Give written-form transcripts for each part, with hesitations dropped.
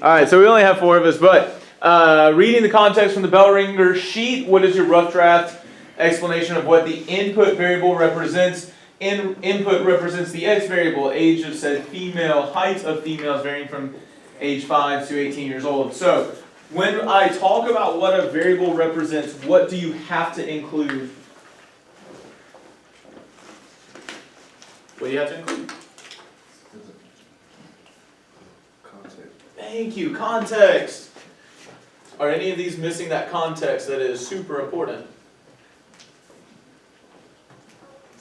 All right, so we only have 4 of us, but reading the context from the bell ringer sheet, what is your rough draft explanation of what the input variable represents? Input represents the x variable, age of said female, height of females varying from age 5 to 18 years old. So when I talk about what a variable represents, what do you have to include? What do you have to include? Thank you, context. Are any of these missing that context that is super important?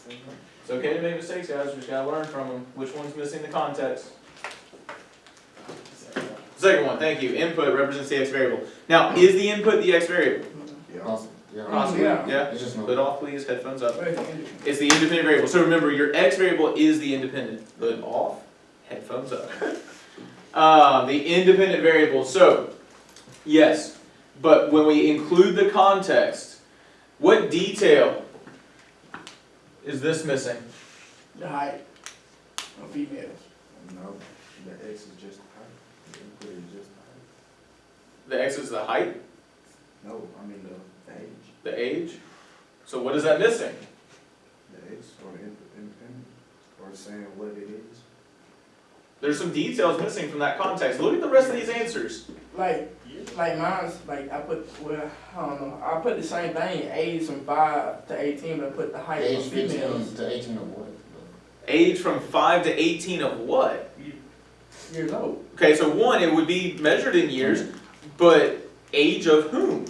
It's okay to make mistakes, guys. We just gotta learn from them. Which one's missing the context? Second one, thank you. Input represents the x variable. Now, is the input the x variable? Yeah. Possibly, yeah. It's just no. Put off, please. Headphones up. It's the independent variable. So remember, your x variable is the independent. Put off, headphones up. The independent variable. So, yes, but when we include the context, what detail is this missing? The height of females. No, the x is just height. The input is just height. The x is the height, No, I mean the age. the age. So what is that missing? The x or the input independent, or saying what it is. There's some details missing from that context. Look at the rest of these answers. Like mine's, like I put, well, I don't know, I put the same thing, age from 5 to 18, but I put the height Age of females. 15 to 18 of what? Age from 5 to 18 of what? Years old. Okay, so one, it would be measured in years, but age of whom?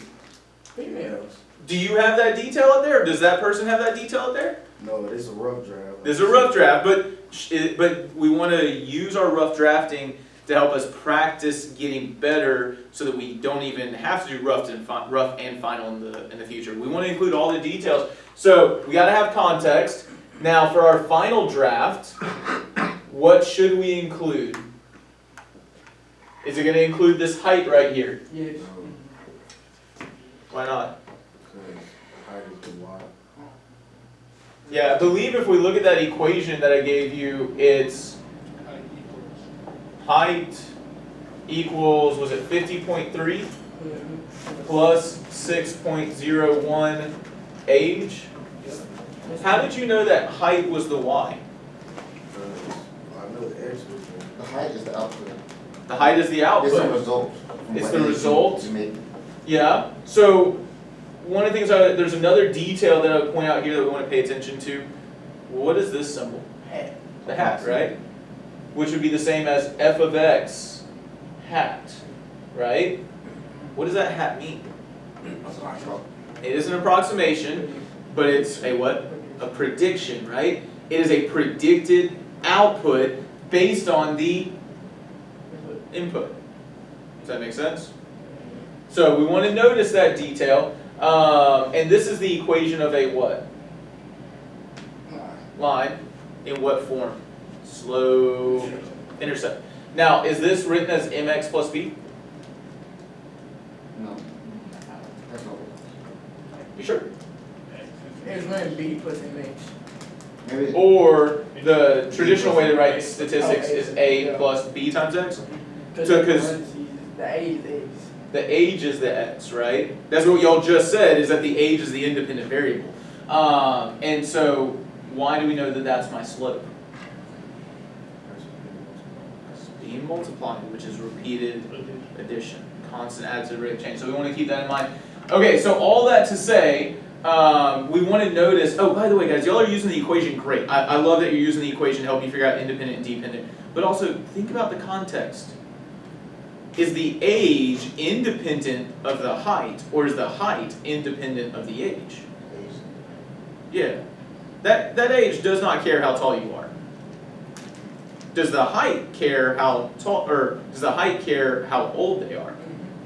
Females. Do you have that detail up there? Or does that person have that detail up there? No, it is a rough draft. This is a rough draft, but we want to use our rough drafting to help us practice getting better, so that we don't even have to do rough and final in the future. We want to include all the details. So we got to have context. Now for our final draft, what should we include? Is it going to include this height right here? Yes. No, Why not? because height is the y. Yeah, I believe if we look at that equation that I gave you, it's height equals, was it 50.3 plus 6.01 age? How did you know that height was the y? Because I know the x was The height is the output. The height is the It's the output. result. from It's what the you result? make. Yeah, so one of the things, there's another detail that I would point out here that we want to pay attention to. What is this symbol? Hat. The hat, right? Which would be the same as f of x hat, right? What does that hat mean? It is an approximation, but it's a what? A prediction, right? It is a predicted output based on the input. Does that make sense? So we want to notice that detail, and this is the equation of a what? Line. In what form? Slope, intercept. Now, is this written as mx plus b? No. That's not what. You sure? It's when B plus MH. Maybe. Or the traditional way to write statistics is a plus b times x? So, 'cause the age is the age is the x, right? That's what y'all just said, is that the age is the independent variable. And so, why do we know that that's my slope? Being multiplied, which is repeated addition, constant additive rate of change. So we want to keep that in mind. Okay, so all that to say, we want to notice, oh, by the way, guys, y'all are using the equation great. I love that you're using the equation to help you figure out independent and dependent. But also, think about the context. Is the age independent of the height, or is the height independent of the age? Yeah. That age does not care how tall you are. Does the height care how tall, or does the height care how old they are?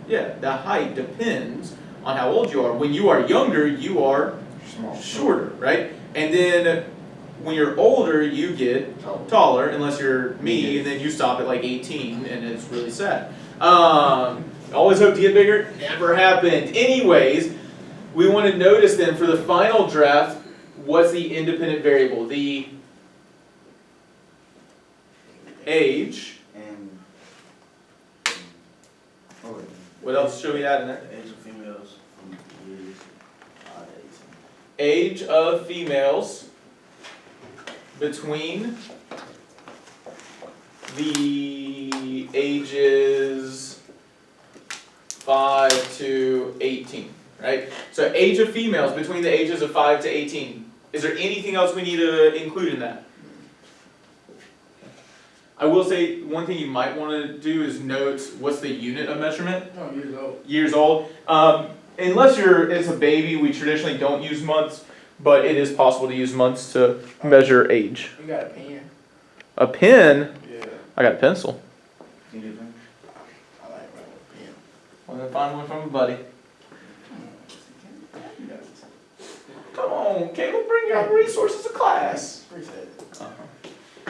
Yeah, the height depends on how old you are. When you are younger, you are shorter, right? And then when you're older, you get taller, unless you're me, and then you stop at like 18, and it's really sad. Always hope to get bigger, never happened. Anyways, we want to notice then for the final draft, what's the independent variable? The age What else should we add in there? The age of females from years 5 to 18. Age of females between the ages 5 to 18, right? So age of females between the ages of 5 to 18. Is there anything else we need to include in that? I will say, one thing you might want to do is note what's the unit of measurement? Oh, years old. Years old. Unless it's a baby, we traditionally don't use months, but it is possible to use months to measure age. You got a pen? A pen? Yeah. I got a pencil. You do that? I like writing with a pen. Want to find one from a buddy? Come on, Caleb, bring out the resources of class. Appreciate it.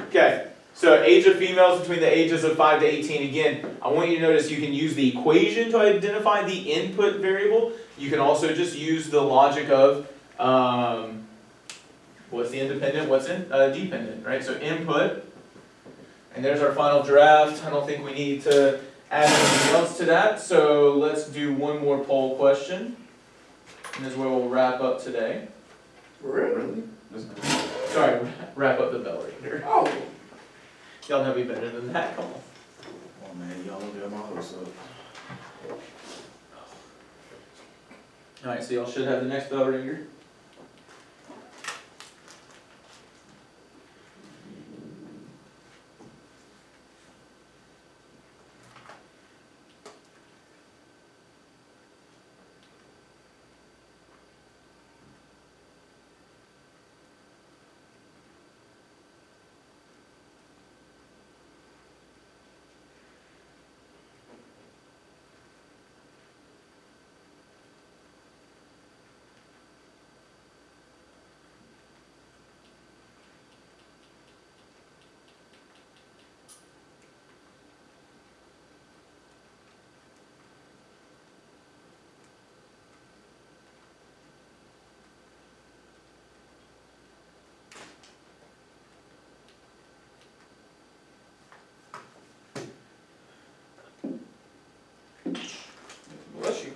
Okay, so age of females between the ages of 5 to 18. Again, I want you to notice you can use the equation to identify the input variable. You can also just use the logic of what's the independent, what's dependent, right? So input, and there's our final draft. I don't think we need to add anything else to that, so let's do one more poll question. And this is where we'll wrap up today. Really? Sorry, wrap up the bell reader. Oh. Y'all know me better than that, come on. Oh man, y'all look at my hopes up. Alright, so y'all should have the next bell ringer. Bless you.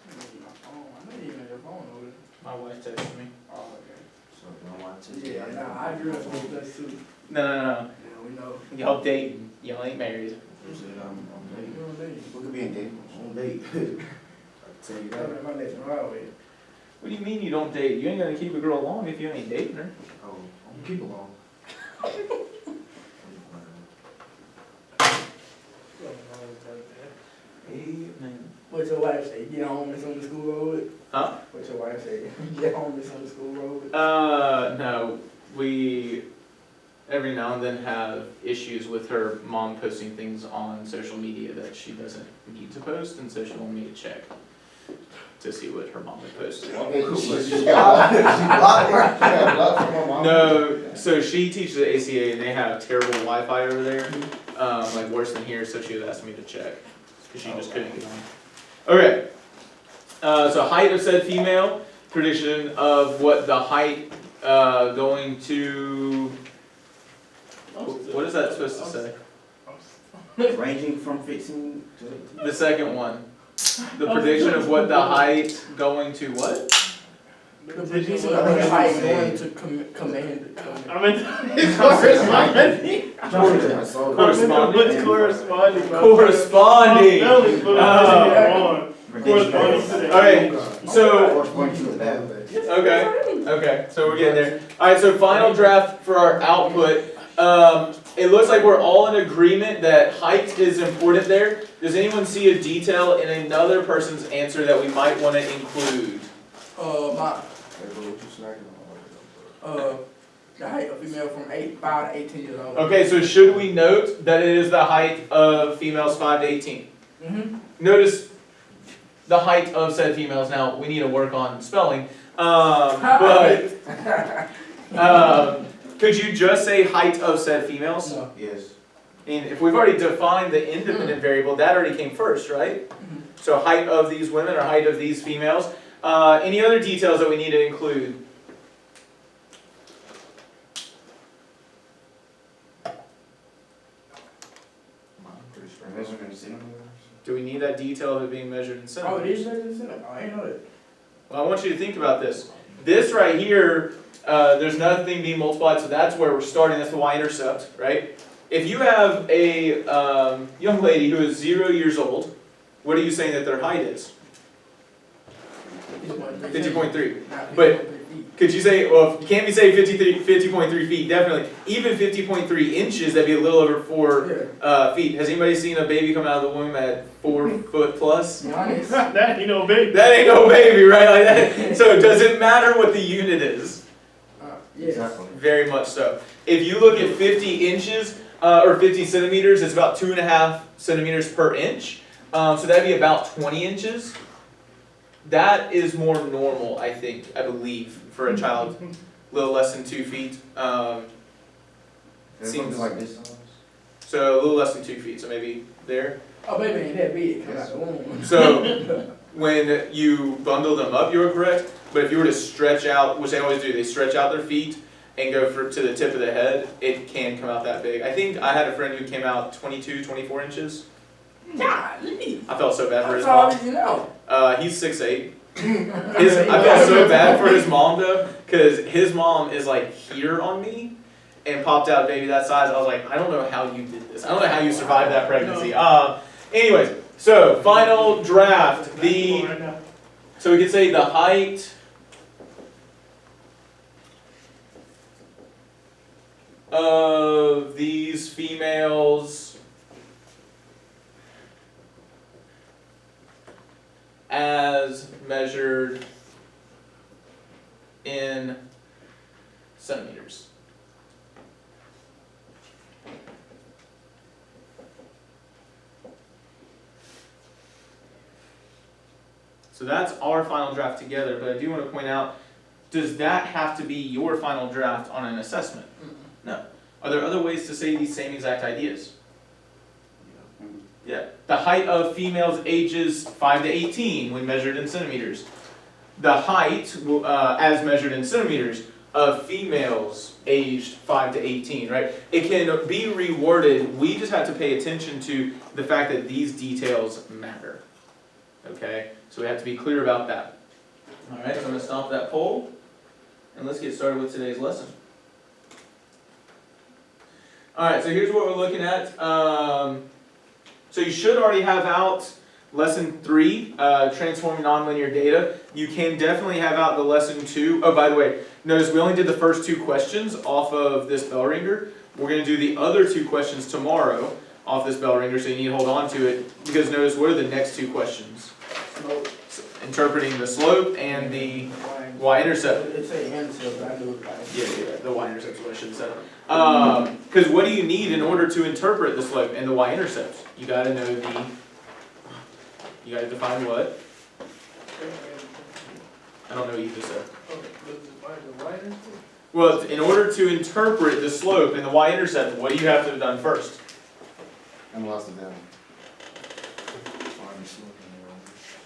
I know you got your phone over there. My wife texted me. Oh, okay. So if y'all want to. Yeah, nah, I grew up with us too. No. Yeah, we know. Y'all dating, y'all ain't married. You said I'm dating. You know what I mean? We could be in date. On date. I tell you that. That's my next driveway. What do you mean you don't date? You ain't gonna keep a girl long if you ain't dating her. Oh, I'm gonna keep it long. Amen. What your wife say? Get home and on the school road? Huh? What your wife say? Get home and on the school road? No. We every now and then have issues with her mom posting things on social media that she doesn't need to post, and so she wanted me to check to see what her mom had posted. Okay, she got blocked from her mom. No, so she teaches at ACA and they have terrible Wi-Fi over there, like worse than here, so she was asking me to check, because she just couldn't get on. Okay, so height of said female, prediction of what the height going to, what is that supposed to say? Ranging from 15 to 18. The second one, the prediction of what the height going to what? The prediction of the height going to command. I meant it's corresponding. Corresponding. Corresponding. Corresponding. Wrong. Prediction. Corresponding to the. Okay, so, Corresponding to the bad. okay, so we're getting there. Alright, so final draft for our output. It looks like we're all in agreement that height is important there. Does anyone see a detail in another person's answer that we might want to include? The height of female from 5 to 18 years old. Okay, so should we note that it is the height of females 5 to 18? Mm-hmm. Notice the height of said females. Now, we need to work on spelling, but could you just say height of said females? No. Yes. And if we've already defined the independent variable, that already came first, right? So height of these women or height of these females. Any other details that we need to include? I'm pretty Measured in centimeters? Do we need that detail of it being measured in Oh, it centimeters? is measured in centimeters? Oh, I ain't know that. Well, I want you to think about this. This right here, there's nothing being multiplied, so that's where we're starting, that's the y-intercept, right? If you have a young lady who is 0 years old, what are you saying that their height is? 50.3. Not But- 50.3 feet. Could you say, well, you can't be saying 50.3 feet, definitely. Even 50.3 inches, that'd be a little over 4 Yeah. feet. Has anybody seen a baby come out of the womb at 4 foot plus? Be honest. That ain't no big. That ain't no baby, right? Like that. So does it matter what the unit is? Yes. Exactly. Very much so. If you look at 50 inches, or 50 centimeters, it's about 2.5 centimeters per inch. So that'd be about 20 inches. That is more normal, I believe, for a child, a little less than 2 feet. It's Seems- something like this size? So a little less than 2 feet, so maybe there. Oh, baby ain't that big, come out the womb. So when you bundle them up, you're correct. But if you were to stretch out, which they always do, they stretch out their feet and go to the tip of the head, it can come out that big. I think I had a friend who came out 22, 24 inches. Golly. I felt so bad for his That's all mom. you know. He's 6'8". I felt so bad for his mom though, because his mom is like here on me and popped out a baby that size. I was like, I don't know how you did this. I don't know how you survived that pregnancy. Anyways, so final draft. So we could say the height of these females as measured in centimeters. So that's our final draft together, but I do want to point out, does that have to be your final draft on an assessment? No. Are there other ways to say these same exact ideas? Yeah. The height of females ages 5 to 18 when measured in centimeters. The height, as measured in centimeters, of females aged 5 to 18, right? It can be reworded, we just have to pay attention to the fact that these details matter. Okay? So we have to be clear about that. Alright, so I'm going to stop that poll, and let's get started with today's lesson. Alright, so here's what we're looking at. So you should already have out lesson 3, transforming nonlinear data. You can definitely have out the lesson 2. Oh, by the way, notice we only did the first 2 questions off of this bell ringer. We're going to do the other 2 questions tomorrow off this bell ringer, so you need to hold on to it, because notice what are the next 2 questions? Interpreting the slope and the y-intercept. It's a intercept, but I knew it. Yeah, the y-intercept is what I should have said. Because what do you need in order to interpret the slope and the y-intercept? You got to know you got to define what? I don't know what you just said. Well, in order to interpret the slope and the y-intercept, what do you have to have done first? Analyze the value.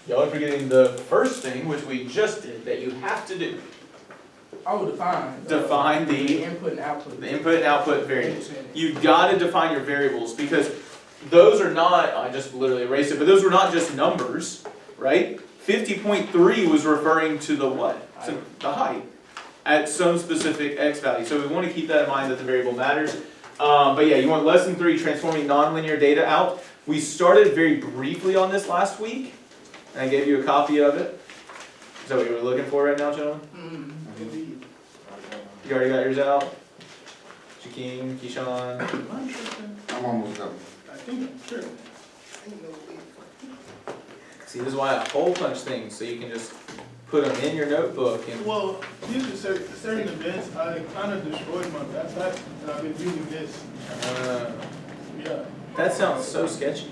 Y'all are forgetting the first thing, which we just did, that you have to do. Oh, define. Define the input and output. The input and output variables. You've got to define your variables, because those are not, I just literally erased it, but those were not just numbers, right? 50.3 was referring to the what? So the height at some specific x value. So we want to keep that in mind, that the variable matters. But yeah, you want lesson 3, transforming nonlinear data out. We started very briefly on this last week, and I gave you a copy of it. Is that what you were looking for right now, gentlemen? You already got yours out? Shaquem, Keyshawn? I'm almost done. I think I'm sure. See, this is why I hole punch things, so you can just put them in your notebook and. Well, due to certain events, I kind of destroyed my backpack, and I've been using this. Yeah. That sounds so sketchy.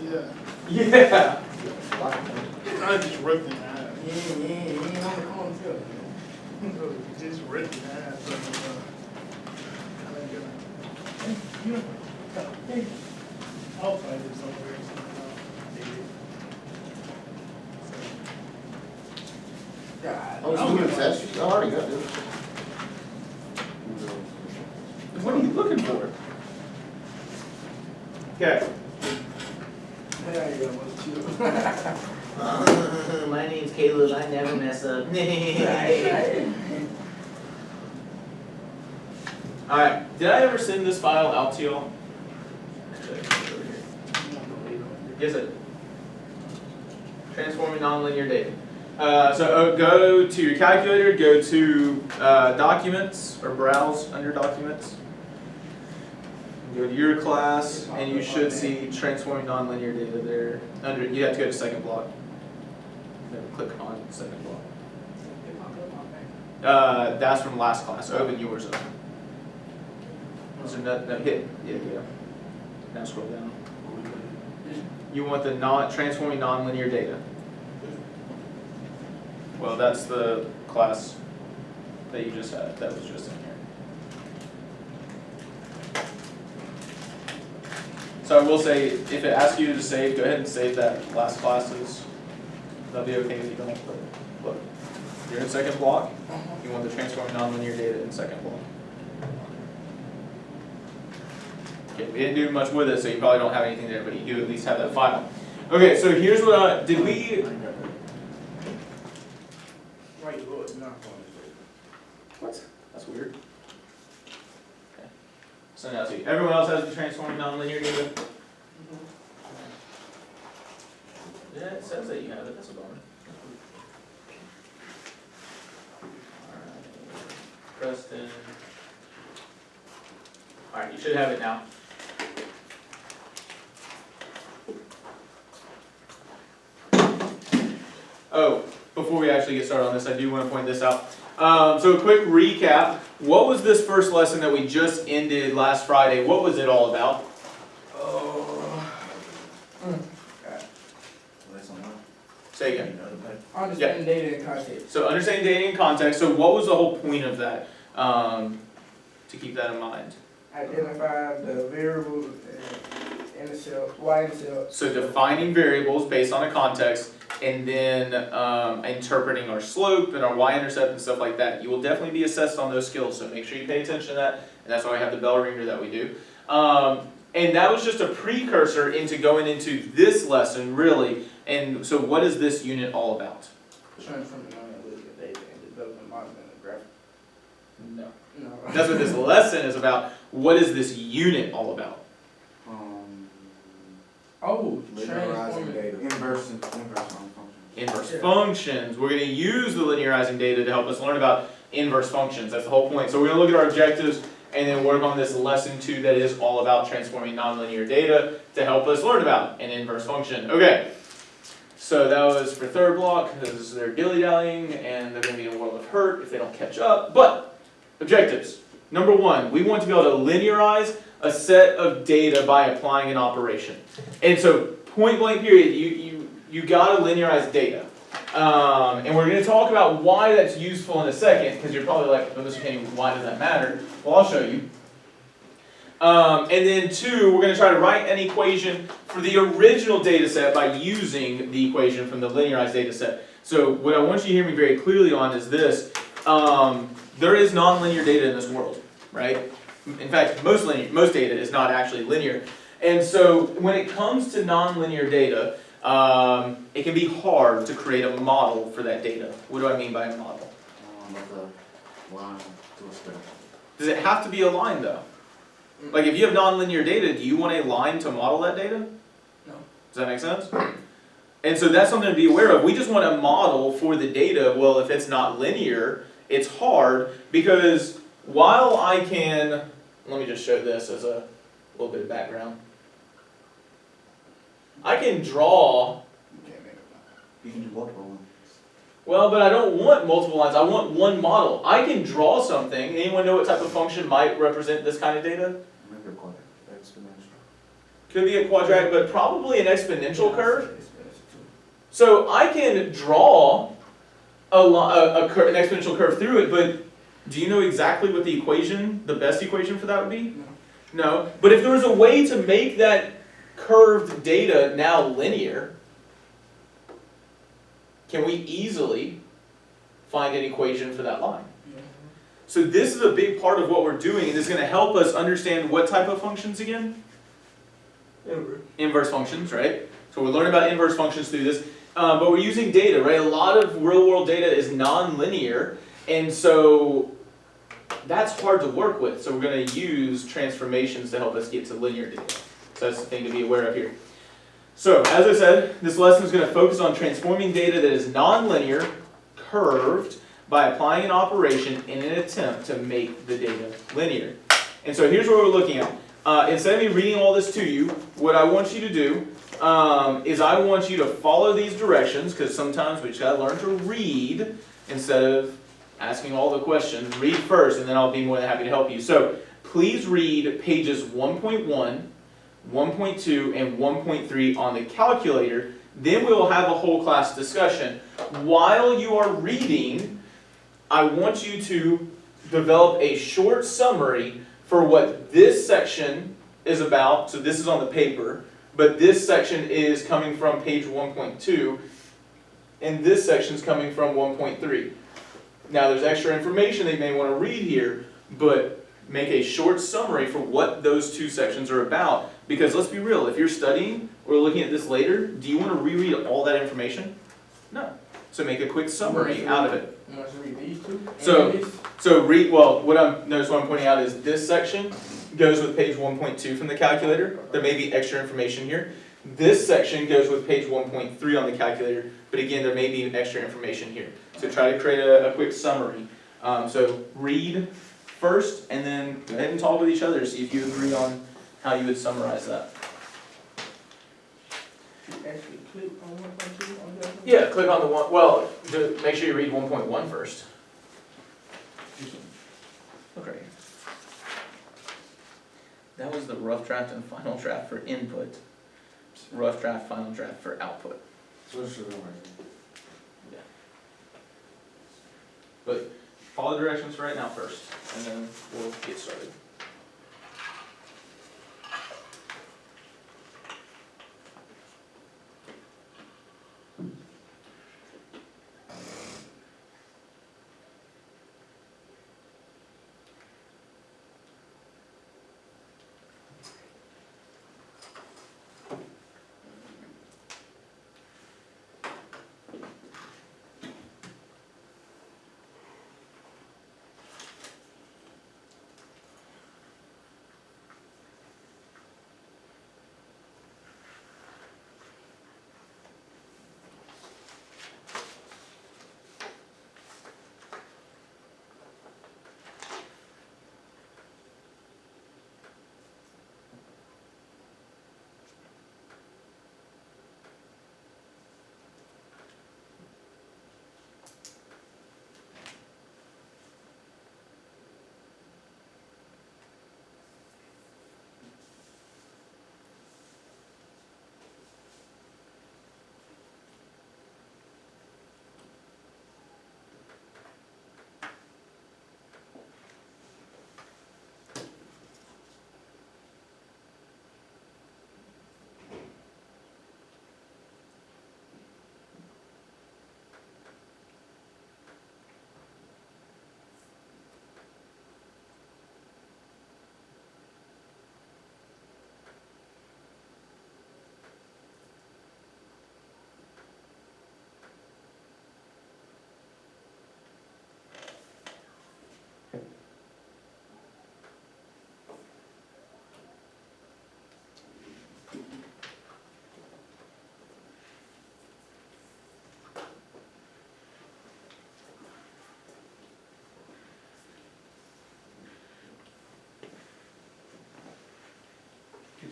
Yeah. Yeah. I just ripped it in half. Yeah, you ain't on the corner too. Just ripped it in half. I'll find it somewhere. God. I was doing a test sheet. I already got this. What are you looking for? Okay, Yeah, what's chill. My name's Caleb, I never mess up. Alright, did I ever send this file out to y'all? Yes, I did. Transforming nonlinear data. Go to your calculator, go to documents, or browse under documents. Go to your class, and you should see transforming nonlinear data there. You have to go to second block. Then click on second block. That's from last class. Open yours up. So hit, yeah. Now scroll down. You want the transforming nonlinear data. Well, that's the class that you just had. That was just in here. So I will say, if it asks you to save, go ahead and save that last class's. That'll be okay if you don't. But look, you're in second block. You want the transforming nonlinear data in second block. Okay, we didn't do much with it, so you probably don't have anything there, but you do at least have that file. Okay, so here's what did we? Right, Lord, not going What? That's weird. Okay. So now see, everyone else has the transforming nonlinear data. Yeah, it says that you have it. That's a bummer. Alright. Preston. Alright, you should have it now. Oh, before we actually get started on this, I do want to point this out. So a quick recap. What was this first lesson that we just ended last Friday? What was it all about? Say again. Understanding data in context. So understanding data in context. So what was the whole point of that? To keep that in mind. Identify the variable in the cell, y in the cell. So defining variables based on a context, and then interpreting our slope and our y-intercept and stuff like that. You will definitely be assessed on those skills, so make sure you pay attention to that, and that's why we have the bell ringer that we do. And that was just a precursor into going into this lesson, really. And so what is this unit all about? Transforming nonlinear data and developing modeling and graphic. No. No. That's what this lesson is about. What is this unit all about? Linearizing data. Inverse Inverse functions. We're going to use the linearizing data to help us learn about inverse functions. That's the whole point. So we're going to look at our objectives and then work on this lesson 2 that is all about transforming nonlinear data to help us learn about an inverse function. Okay, so that was for third block because they're dilly-dallying and they're going to be in a world of hurt if they don't catch up. But objectives. Number 1, we want to be able to linearize a set of data by applying an operation. And so point blank period, you got to linearize data. And we're going to talk about why that's useful in a second, because you're probably like, well, Mr. Kenny, why does that matter? Well, I'll show you. And then 2, we're going to try to write an equation for the original data set by using the equation from the linearized data set. So what I want you to hear me very clearly on is this. There is nonlinear data in this world, right? In fact, most data is not actually linear. And so when it comes to nonlinear data, it can be hard to create a model for that data. What do I mean by a model? Like a line to a square. Does it have to be a line though? Like if you have nonlinear data, do you want a line to model that data? No. Does that make sense? And so that's something to be aware of. We just want a model for the data. Well, if it's not linear, it's hard because while I can, let me just show this as a little bit of background. I can draw. You can't make a line. You can do multiple ones. Well, but I don't want multiple lines. I want one model. I can draw something. Anyone know what type of function might represent this kind of data? Maybe a quadratic, exponential. Could be a quadratic, but probably an exponential curve. So I can draw an exponential curve through it, but do you know exactly what the equation, the best equation for that would be? No. No. But if there was a way to make that curved data now linear, can we easily find an equation for that line? Yeah. So this is a big part of what we're doing, and this is going to help us understand what type of functions again? Inverse functions, right? So we're learning about inverse functions through this, but we're using data, right? A lot of real world data is nonlinear, and so that's hard to work with. So we're going to use transformations to help us get to linear data. So that's the thing to be aware of here. So as I said, this lesson is going to focus on transforming data that is nonlinear, curved, by applying an operation in an attempt to make the data linear. And so here's what we're looking at. Instead of me reading all this to you, what I want you to do is I want you to follow these directions, because sometimes we just got to learn to read instead of asking all the questions. Read first, and then I'll be more than happy to help you. So please read pages 1.1, 1.2, and 1.3 on the calculator. Then we will have a whole class discussion. While you are reading, I want you to develop a short summary for what this section is about. So this is on the paper, but this section is coming from page 1.2, and this section is coming from 1.3. Now there's extra information that you may want to read here, but make a short summary for what those two sections are about. Because let's be real, if you're studying or looking at this later, do you want to reread all that information? No. So make a quick summary out of it. You want us to read these two? So read, well, what I'm pointing out is this section goes with page 1.2 from the calculator. There may be extra information here. This section goes with page 1.3 on the calculator, but again, there may be extra information here. So try to create a quick summary. So read first, and then go ahead and talk with each other, see if you agree on how you would summarize that. Actually, click on 1.2 on that one? Yeah, click on the one, well, make sure you read 1.1 first. Okay. That was the rough draft and final draft for input. Rough draft, final draft for output. So should I write? Yeah. But follow the directions for right now first, and then we'll get started.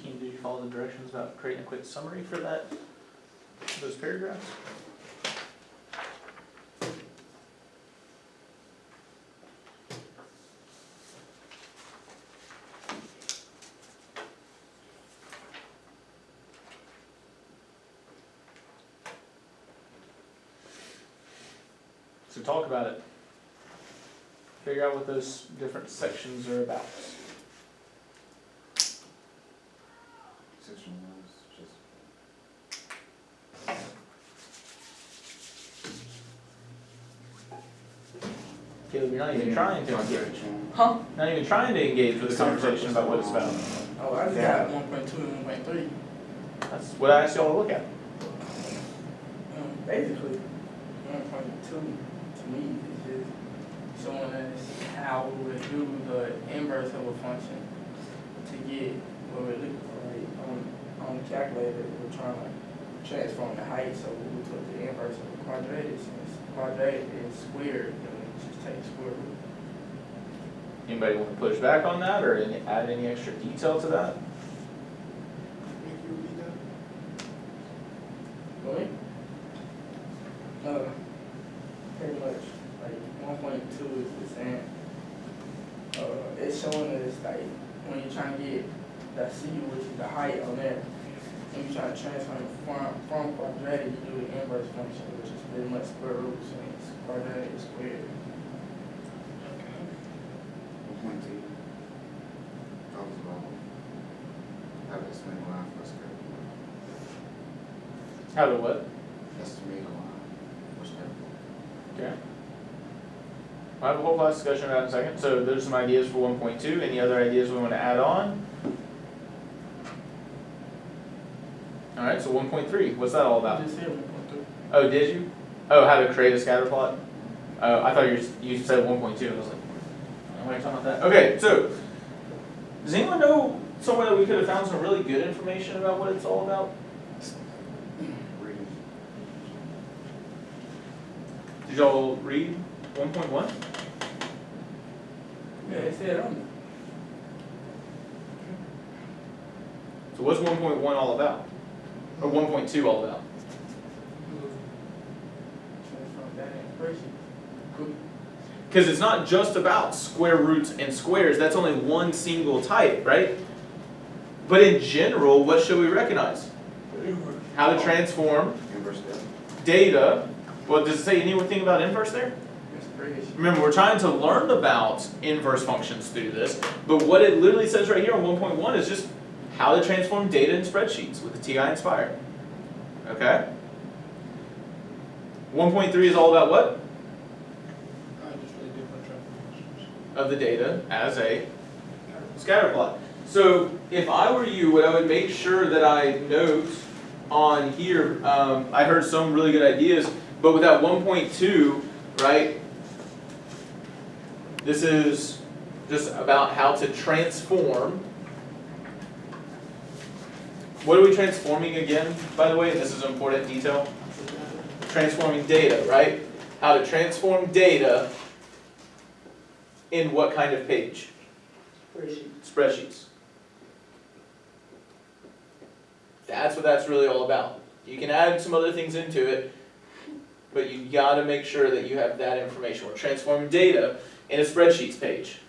Did you follow the directions about creating a quick summary for those paragraphs? So talk about it. Figure out what those different sections are about. Section 1 is just. Caleb, you're not even trying to engage. Huh? Not even trying to engage with the conversation about what it's about. Oh, I just got 1.2 and 1.3. That's what I asked y'all to look at. Basically, 1.2 to me is just showing us how we would do the inverse of a function to get what we're looking for, right? On the calculator, we're trying to transform the height, so we took the inverse of a quadratic. Since quadratic is squared, then we just take square root. Anybody want to push back on that or add any extra detail to that? Can you repeat that? Go ahead. Pretty much, like 1.2 is saying, it's showing us like when you're trying to get the C, which is the height on there, and you're trying to transform it from quadratic, you do the inverse function, which is pretty much square root, since quadratic is squared. Point two. Talks about how to estimate line for scatterplot. How to what? Estimate a line for scatterplot. Okay. We'll have a whole class discussion about it in a second. So there's some ideas for 1.2. Any other ideas we want to add on? All right, so 1.3, what's that all about? I just said 1.2. Oh, did you? Oh, how to create a scatter plot? Oh, I thought you said 1.2. I was like, why are you talking about that? Okay, so does anyone know somewhere that we could have found some really good information about what it's all about? Read. Did y'all read 1.1? Yeah, it said on there. So what's 1.1 all about? Or 1.2 all about? Transform that in spreadsheet. Cool. Because it's not just about square roots and squares, that's only one single type, right? But in general, what should we recognize? How to transform Inverse data. data. Well, does it say anything about inverse there? It's spreadsheet. Remember, we're trying to learn about inverse functions through this, but what it literally says right here on 1.1 is just how to transform data in spreadsheets with the TI-Nspire. Okay? 1.3 is all about what? Just really different transformations. Of the data as a scatter plot. So if I were you, what I would make sure that I note on here, I heard some really good ideas, but with that 1.2, right, this is just about how to transform. What are we transforming again, by the way? This is an important detail. Transforming data, right? How to transform data in what kind of page? Spreadsheet. Spreadsheets. That's what that's really all about. You can add some other things into it, but you gotta make sure that you have that information. We're transforming data in a spreadsheets page.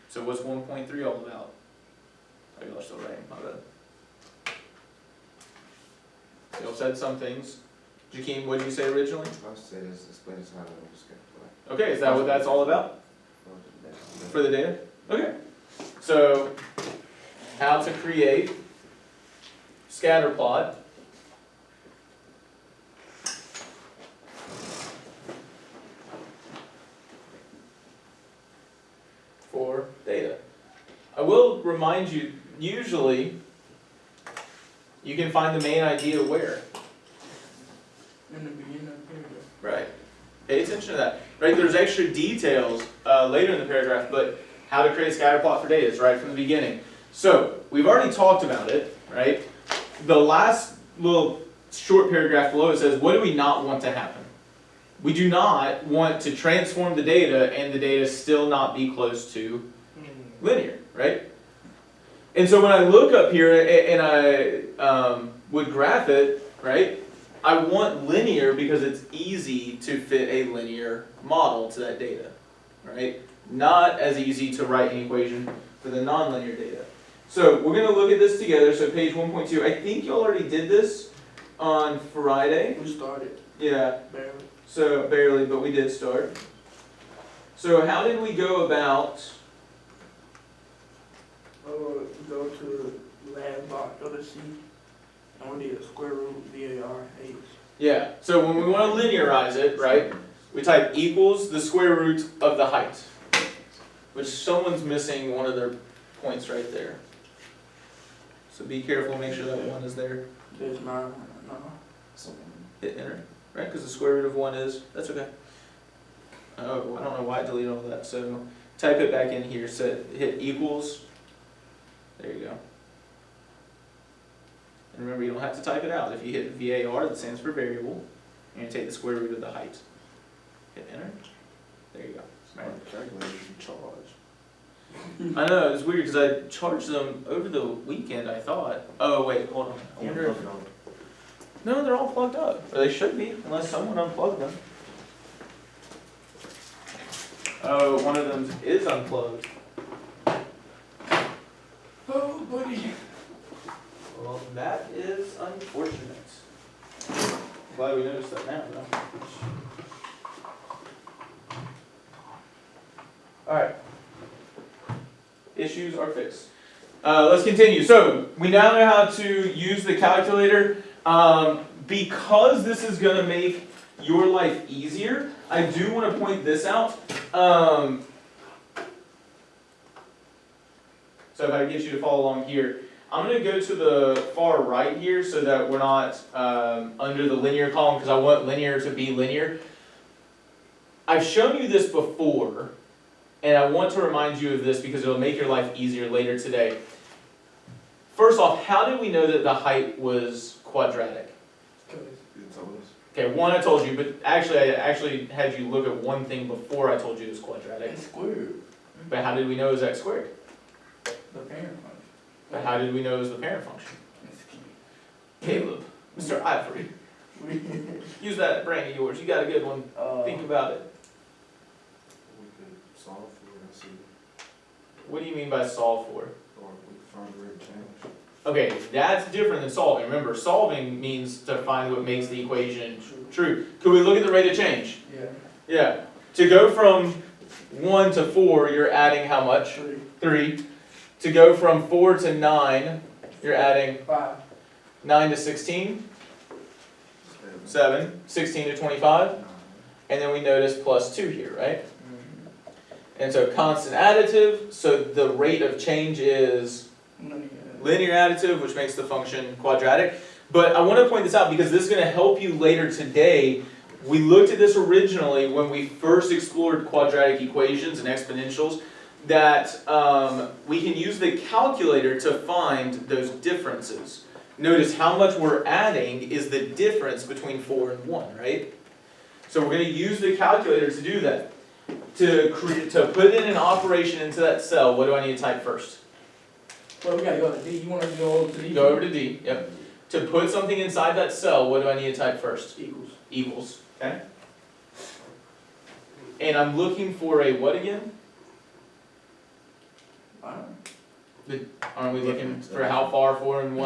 So what's 1.3 all about? Oh, y'all are still writing, my bad. Y'all said some things. Jakeem, what did you say originally? I said it's explain how to scatterplot. Okay, is that what that's all about? For For the data? Okay. So, how to create scatter plot for data. I will remind you, usually, you can find the main idea where? In the beginning of the paragraph. Right. Pay attention to that. Right, there's extra details later in the paragraph, but how to create a scatter plot for data is right from the beginning. So, we've already talked about it, right? The last little short paragraph below it says, what do we not want to happen? We do not want to transform the data and the data still not be close to linear, right? And so when I look up here and I would graph it, right? I want linear because it's easy to fit a linear model to that data, right? Not as easy to write an equation for the nonlinear data. So we're going to look at this together. So page 1.2, I think you already did this on Friday. We started Yeah, barely. so barely, but we did start. So how did we go about? Go to the last box, go to C, and we need a square root VAR H. Yeah, so when we want to linearize it, right, we type equals the square root of the height, which someone's missing one of their points right there. So be careful, make sure that one is there. There's mine, no. Hit enter, right? Because the square root of 1 is, that's okay. Oh, I don't know why I deleted all that. So type it back in here, hit equals. There you go. And remember, you don't have to type it out. If you hit VAR, that stands for variable, and you take the square root of the height. Hit enter. There you go. Right. Calculation charge. I know, it's weird because I charged them over the weekend, I thought. Oh, wait, hold on. I wonder if... No, they're all plugged up. Or they should be, unless someone unplugged them. Oh, one of them is unplugged. Oh, buddy. Well, that is unfortunate. Glad we noticed that now, though. Alright. Issues are fixed. Let's continue. So, we now know how to use the calculator. Because this is going to make your life easier, I do want to point this out. So if I get you to follow along here, I'm going to go to the far right here so that we're not under the linear column because I want linear to be linear. I've shown you this before, and I want to remind you of this because it'll make your life easier later today. First off, how did we know that the height was quadratic? Okay, one I told you, but actually I actually had you look at one thing before I told you it was quadratic. It's squared. But how did we know it was x squared? The parent function. But how did we know it was the parent function? It's key. Caleb, Mr. Ivory, use that brain of yours. You got a good one. Think about it. We could solve for it and see, What do you mean by solve for? or we could find the rate of change. Okay, that's different than solving. Remember, solving means to find what makes the equation true. Could we look at the rate of change? Yeah. Yeah. To go from 1 to 4, you're adding how much? 3. To go from 4 to 9, you're adding 5. 9 to 16, 7, 16 to 25, and then we notice plus 2 here, right? And so constant additive, so the rate of change is linear additive, which makes the function quadratic. But I want to point this out because this is going to help you later today. We looked at this originally when we first explored quadratic equations and exponentials, that we can use the calculator to find those differences. Notice how much we're adding is the difference between 4 and 1, right? So we're going to use the calculator to do that. To put in an operation into that cell, what do I need to type first? Well, we gotta go to D. You want to go over to D? Go over to D, yep. To put something inside that cell, what do I need to type first? Equals. Equals, okay? And I'm looking for a what again? Aren't we looking for how far 4 and 1?